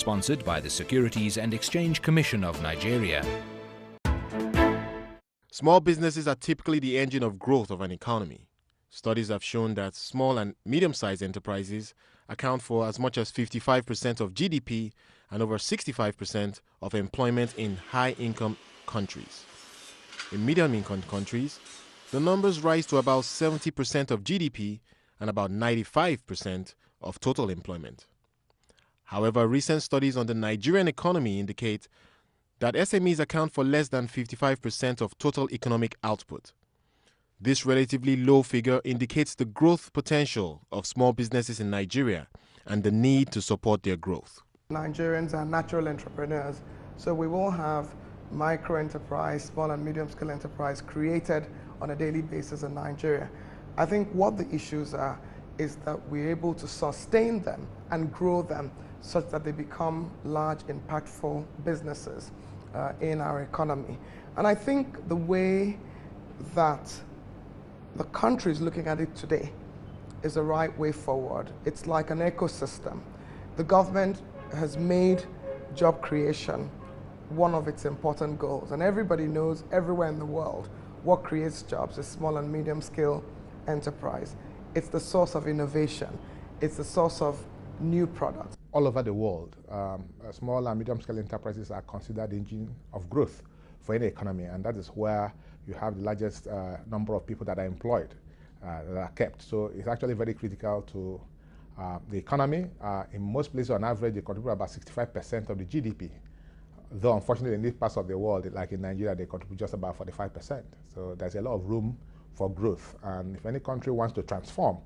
sponsored by the Securities and Exchange Commission of Nigeria. Small businesses are typically the engine of growth of an economy. Studies have shown that small and medium-sized enterprises account for as much as 55% of GDP and over 65% of employment in high-income countries. In medium-income countries, the numbers rise to about 70% of GDP and about 95% of total employment. However, recent studies on the Nigerian economy indicate that SMEs account for less than 55% of total economic output. This relatively low figure indicates the growth potential of small businesses in Nigeria and the need to support their growth. Nigerians are natural entrepreneurs, so we will have micro enterprise, small and medium scale enterprise created on a daily basis in Nigeria. I think what the issues are is that we're able to sustain them and grow them such that they become large, impactful businesses in our economy. And I think the way that the country is looking at it today is the right way forward. It's like an ecosystem. The government has made job creation one of its important goals, and everybody knows everywhere in the world what creates jobs is small and medium scale enterprise. It's the source of innovation. It's the source of new products. All over the world, small and medium scale enterprises are considered the engine of growth for any economy, and that is where you have the largest number of people that are employed, that are kept. So it's actually very critical to the economy. In most places, on average, they contribute about 65% of the GDP. Though, unfortunately, in these parts of the world, like in Nigeria, they contribute just about 45%. So there's a lot of room for growth. And if any country wants to transform,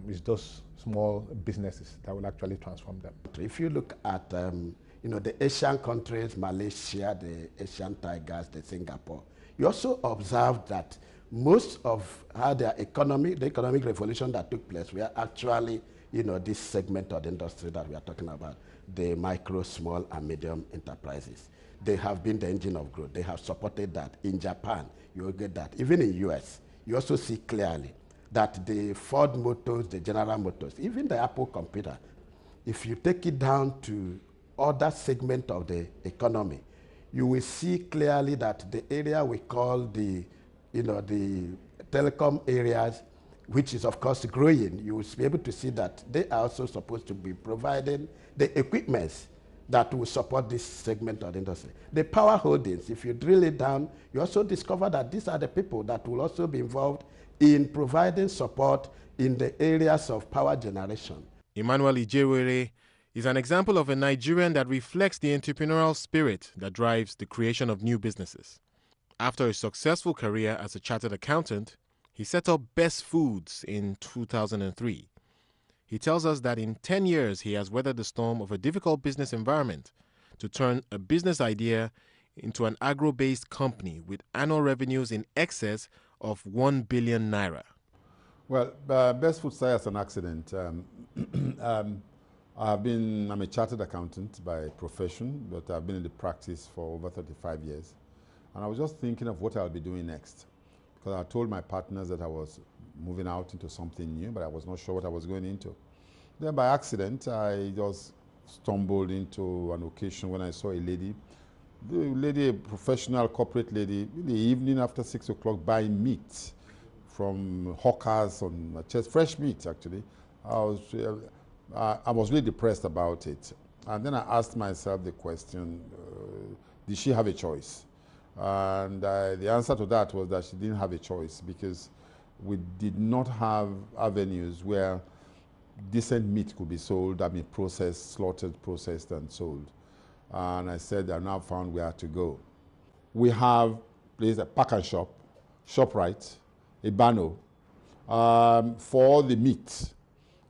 it's those small businesses that will actually transform them. If you look at the Asian countries, Malaysia, the Asian tigers, the Singapore, you also observe that most of how the economic revolution that took place were actually, this segment of the industry that we are talking about, the micro, small, and medium enterprises. They have been the engine of growth. They have supported that. In Japan, you will get that. Even in US, you also see clearly that the Ford Motors, the General Motors, even the Apple computer, if you take it down to other segment of the economy, you will see clearly that the area we call the telecom areas, which is of course growing, you will be able to see that they are also supposed to be providing the equipments that will support this segment of the industry. The power holdings, if you drill it down, you also discover that these are the people that will also be involved in providing support in the areas of power generation. Emmanuel Ijewere is an example of a Nigerian that reflects the entrepreneurial spirit that drives the creation of new businesses. After a successful career as a chartered accountant, he set up Best Foods in 2003. He tells us that in 10 years he has weathered the storm of a difficult business environment to turn a business idea into an agro-based company with annual revenues in excess of 1 billion naira. Well, Best Food started as an accident. I'm a chartered accountant by profession, but I've been in the practice for over 35 years. And I was just thinking of what I'll be doing next. Because I told my partners that I was moving out into something new, but I was not sure what I was going into. Then by accident, I just stumbled into an occasion when I saw a lady, a professional corporate lady, in the evening after 6 o'clock buying meat from hawkers on my chest, fresh meat actually. I was really depressed about it. And then I asked myself the question, did she have a choice? And the answer to that was that she didn't have a choice, because we did not have avenues where decent meat could be sold, processed, slaughtered, processed, and sold. And I said, I now found where to go. We have places like Pack and Shop, ShopRite, Ebano. For the meat,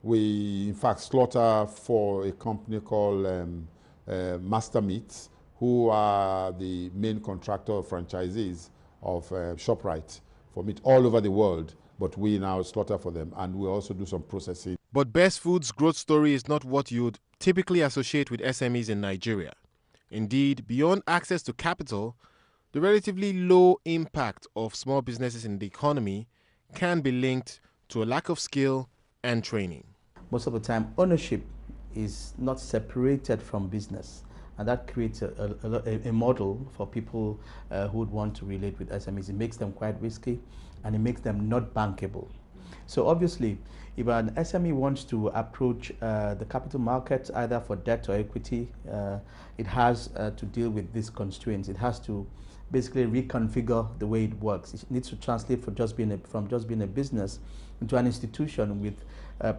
we in fact slaughter for a company called Master Meats, who are the main contractor of franchisees of ShopRite for meat all over the world, but we now slaughter for them, and we also do some processing. But Best Foods' growth story is not what you'd typically associate with SMEs in Nigeria. Indeed, beyond access to capital, the relatively low impact of small businesses in the economy can be linked to a lack of skill and training. Most of the time, ownership is not separated from business. And that creates a model for people who would want to relate with SMEs. It makes them quite risky, and it makes them not bankable. So obviously, if an SME wants to approach the capital markets, either for debt or equity, it has to deal with these constraints. It has to basically reconfigure the way it works. It needs to translate from just being a business into an institution with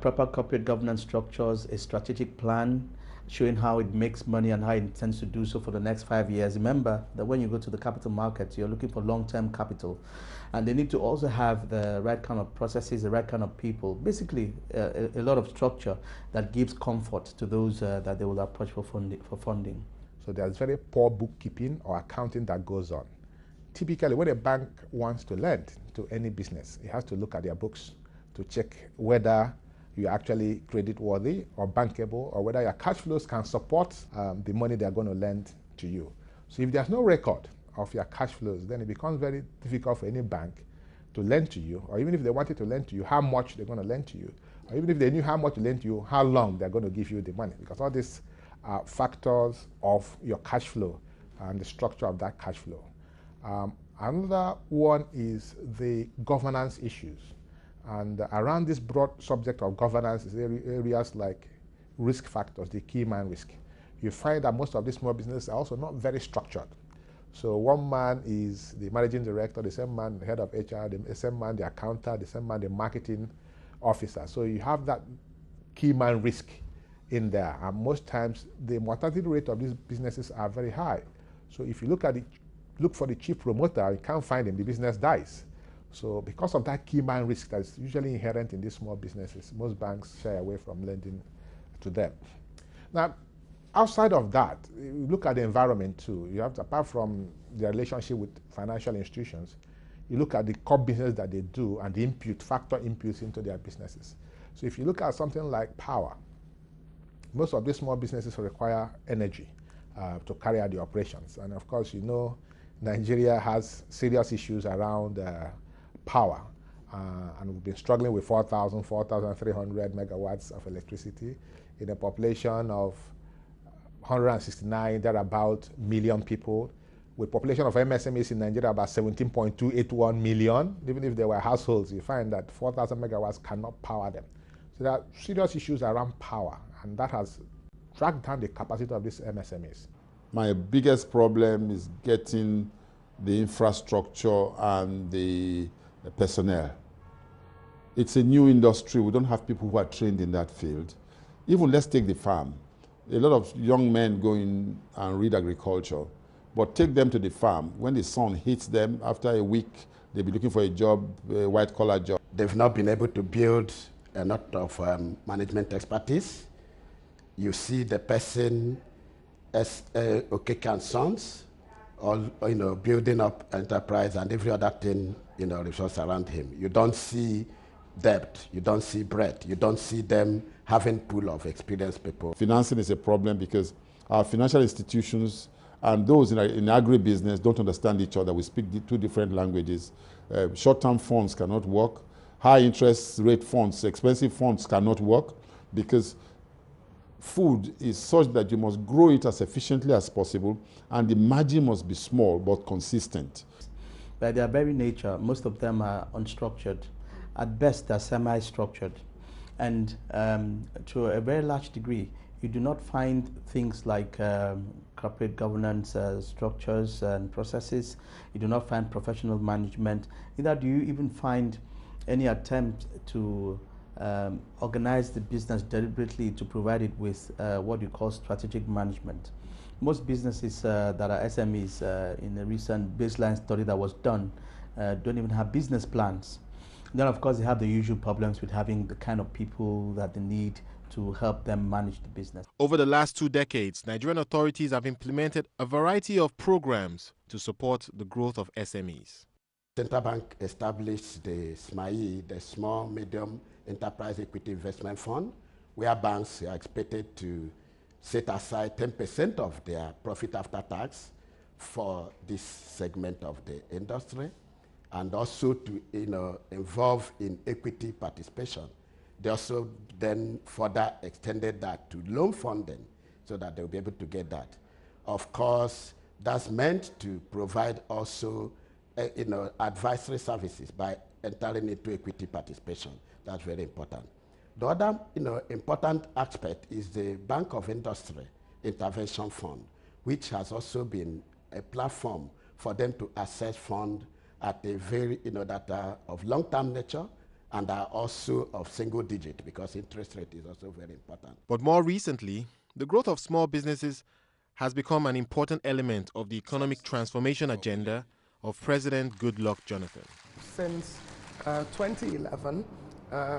proper corporate governance structures, a strategic plan, showing how it makes money and how it intends to do so for the next 5 years. Remember that when you go to the capital markets, you're looking for long-term capital. And they need to also have the right kind of processes, the right kind of people, basically a lot of structure that gives comfort to those that they will approach for funding. So there's very poor bookkeeping or accounting that goes on. Typically, when a bank wants to lend to any business, it has to look at their books to check whether you're actually credit-worthy or bankable, or whether your cash flows can support the money they're going to lend to you. So if there's no record of your cash flows, then it becomes very difficult for any bank to lend to you, or even if they wanted to lend to you, how much they're going to lend to you, or even if they knew how much to lend to you, how long they're going to give you the money, because all these are factors of your cash flow and the structure of that cash flow. Another one is the governance issues. And around this broad subject of governance is areas like risk factors, the key man risk. You find that most of these small businesses are also not very structured. So one man is the managing director, the same man the head of HR, the same man the accountant, the same man the marketing officer. So you have that key man risk in there. And most times the mortality rate of these businesses are very high. So if you look for the chief promoter, you can't find him, the business dies. So because of that key man risk that's usually inherent in these small businesses, most banks shy away from lending to them. Now, outside of that, you look at the environment too. You have to, apart from the relationship with financial institutions, you look at the core business that they do and the factor inputs into their businesses. So if you look at something like power, most of these small businesses require energy to carry out the operations. And of course, you know, Nigeria has serious issues around power, and we've been struggling with 4,300 megawatts of electricity in a population of 169, thereabout, million people, with population of MSMEs in Nigeria about 17.281 million. Even if they were households, you find that 4,000 megawatts cannot power them. So there are serious issues around power, and that has dragged down the capacity of these MSMEs. My biggest problem is getting the infrastructure and the personnel. It's a new industry. We don't have people who are trained in that field. Even let's take the farm. A lot of young men go in and read agriculture, but take them to the farm. When the sun hits them, after a week, they'll be looking for a job, a white-collar job. They've not been able to build a lot of management expertise. You see the person as Okeke & Sons, or building up enterprise and every other thing, resource around him. You don't see depth, you don't see breadth, you don't see them having pool of experienced people. Financing is a problem because our financial institutions and those in agribusiness don't understand each other. We speak two different languages. Short-term funds cannot work. High interest rate funds, expensive funds cannot work because food is such that you must grow it as efficiently as possible, and the margin must be small but consistent. By their very nature, most of them are unstructured. At best, they're semi-structured. And to a very large degree, you do not find things like corporate governance structures and processes. You do not find professional management. Neither do you even find any attempt to organize the business deliberately to provide it with what you call strategic management. Most businesses that are SMEs in a recent baseline study that was done don't even have business plans. Then of course they have the usual problems with having the kind of people that they need to help them manage the business. Over the last 2 decades, Nigerian authorities have implemented a variety of programs to support the growth of SMEs. Central Bank established the SMAE, the Small Medium Enterprise Equity Investment Fund, where banks are expected to set aside 10% of their profit after tax for this segment of the industry, and also to involve in equity participation. They also then further extended that to loan funding so that they'll be able to get that. Of course, that's meant to provide also advisory services by entering into equity participation. That's very important. The other important aspect is the Bank of Industry Intervention Fund, which has also been a platform for them to access funds at a very, that are of long-term nature and are also of single digit, because interest rate is also very important. But more recently, the growth of small businesses has become an important element of the economic transformation agenda of President Goodluck Jonathan. Since 2011,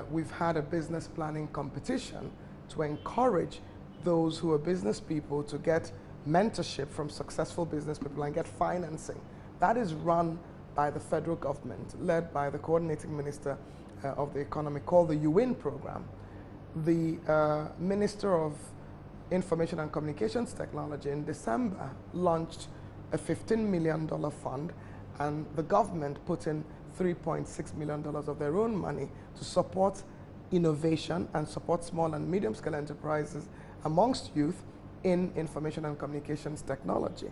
we've had a business planning competition to encourage those who are business people to get mentorship from successful business people and get financing. That is run by the federal government, led by the coordinating minister of the economy, called the UWIN program. The Minister of Information and Communications Technology in December launched a $15 million fund, and the government put in $3.6 million of their own money to support innovation and support small and medium-scale enterprises amongst youth in information and communications technology.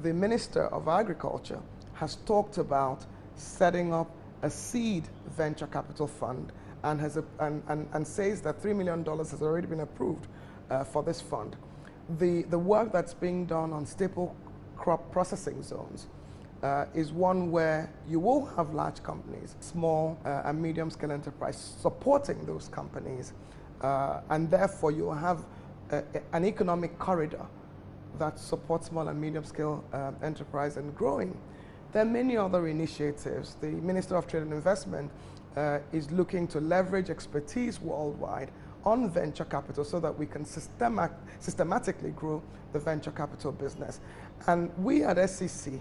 The Minister of Agriculture has talked about setting up a seed venture capital fund and says that $3 million has already been approved for this fund. The work that's being done on staple crop processing zones is one where you will have large companies, small and medium-scale enterprise supporting those companies, and therefore you will have an economic corridor that supports small and medium-scale enterprise and growing. There are many other initiatives. The Minister of Trade and Investment is looking to leverage expertise worldwide on venture capital so that we can systematically grow the venture capital business. And we at SCC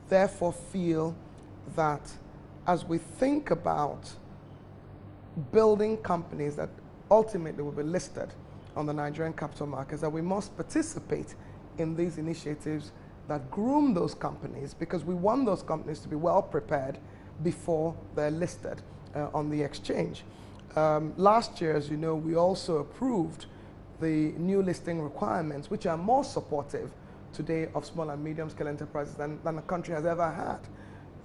therefore feel that as we think about building companies that ultimately will be listed on the Nigerian capital markets, that we must participate in these initiatives that groom those companies, because we want those companies to be well prepared before they're listed on the exchange. Last year, as you know, we also approved the new listing requirements, which are more supportive today of small and medium-scale enterprises than the country has ever had.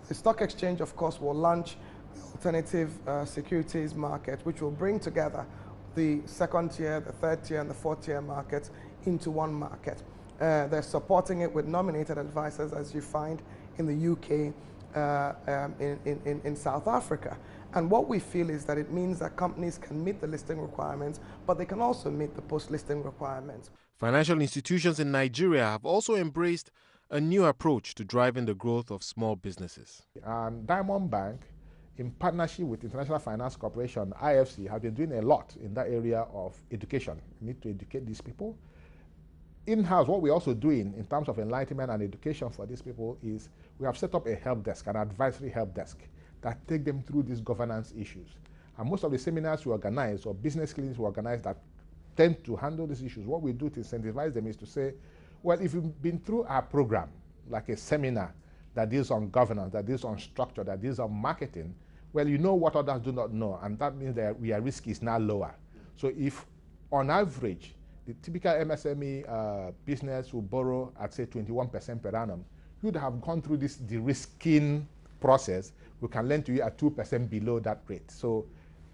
The stock exchange, of course, will launch the alternative securities market, which will bring together the second tier, the third tier, and the fourth tier markets into one market. They're supporting it with nominated advisors, as you find in the UK, in South Africa. And what we feel is that it means that companies can meet the listing requirements, but they can also meet the post-listing requirements. Financial institutions in Nigeria have also embraced a new approach to driving the growth of small businesses. Diamond Bank, in partnership with International Finance Corporation, IFC, have been doing a lot in that area of education. We need to educate these people. In-house, what we're also doing in terms of enlightenment and education for these people is we have set up a help desk, an advisory help desk, that take them through these governance issues. And most of the seminars we organize or business clinics we organize that tend to handle these issues, what we do to incentivize them is to say, well, if you've been through our program, like a seminar that deals on governance, that deals on structure, that deals on marketing, well, you know what others do not know, and that means that your risk is now lower. So if, on average, the typical MSME business will borrow at, say, 21% per annum, you'd have gone through this de-risking process. We can lend to you at 2% below that rate. So,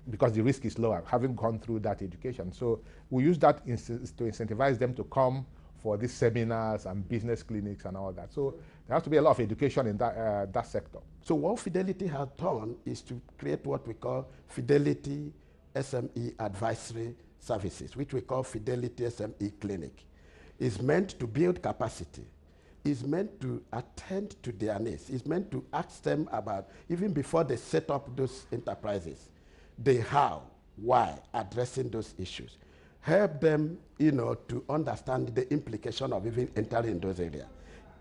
because the risk is lower, having gone through that education. So we use that to incentivize them to come for these seminars and business clinics and all that. So there has to be a lot of education in that sector. So what Fidelity has done is to create what we call Fidelity SME Advisory Services, which we call Fidelity SME Clinic. It's meant to build capacity. It's meant to attend to their needs. It's meant to ask them about, even before they set up those enterprises, the how, why, addressing those issues. Help them, to understand the implication of even entering those areas.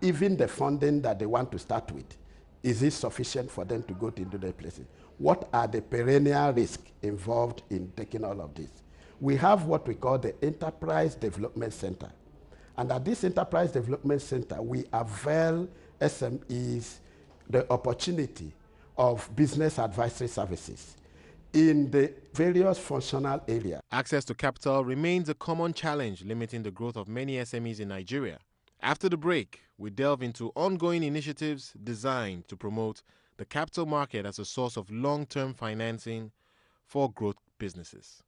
Even the funding that they want to start with, is it sufficient for them to go into their places? What are the perennial risks involved in taking all of this? We have what we call the Enterprise Development Center. And at this Enterprise Development Center, we avail SMEs the opportunity of business advisory services in the various functional areas. Access to capital remains a common challenge limiting the growth of many SMEs in Nigeria. After the break, we delve into ongoing initiatives designed to promote the capital market as a source of long-term financing for growth businesses.